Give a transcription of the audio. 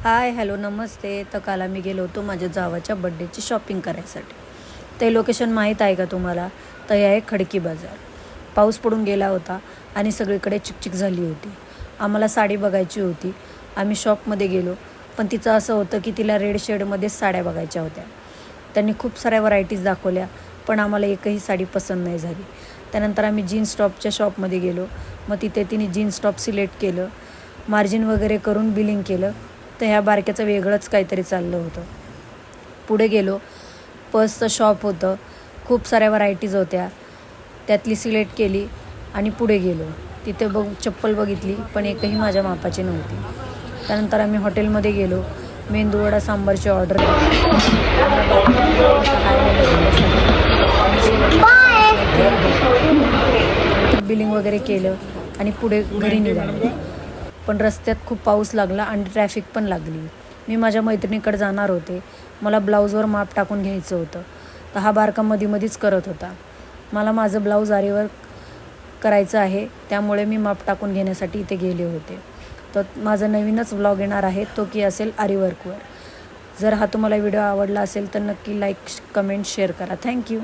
Hi hello नमस्ते. तर काल आम्ही गेलो होतो माझ्या जावाच्या बड्डेची शॉपिंग करायसाठी. ते लोकेशन माहीत आहे का तुम्हाला? तर हे आहे खडकी बाजार. पाऊस पडून गेला होता आणि सगळीकडे चिकचिक झाली होती. आम्हाला साडी बघायची होती. आम्ही शॉपमध्ये गेलो, पण तिचं असं होतं की तिला रेड शेडमध्येच साड्या बघायच्या होत्या. त्यांनी खूप साऱ्या व्हरायटीज दाखवल्या, पण आम्हाला एकही साडी पसंत नाही झाली. त्यानंतर आम्ही जीन्स टॉपच्या शॉपमध्ये गेलो. मग तिथे तिने जीन्स टॉप सिलेक्ट केलं, मार्जिन वगैरे करून बिलिंग केलं. तर ह्या बारक्याचं वेगळंच काहीतरी चाललं होतं. पुढे गेलो, पर्सचं शॉप होतं. खूप साऱ्या व्हरायटीज होत्या, त्यातली सिलेक्ट केली आणि पुढे गेलो. तिथे चप्पल बघितली, पण एकही माझ्या मापाची नव्हती. त्यानंतर आम्ही हॉटेलमध्ये गेलो. मेंदूवडा सांबारची ऑर्डर बिलिंग वगैरे केलं आणि पुढे घरी निघालो. पण रस्त्यात खूप पाऊस लागला आणि ट्रॅफिक पण लागली. मी माझ्या मैत्रिणीकडे जाणार होते. मला ब्लाऊजवर माप टाकून घ्यायचं होतं. तर हा बारका मधीच करत होता. मला माझं ब्लाऊज आरीवर करायचं आहे, त्यामुळे मी माप टाकून घेण्यासाठी इथे गेले होते. तर माझा नवीनच व्लॉग येणार आहे, तो की असेल आरीवर्कवर. जर हा तुम्हाला व्हिडिओ आवडला असेल तर नक्की लाईक, कमेंट, शेअर करा. थँक्यू.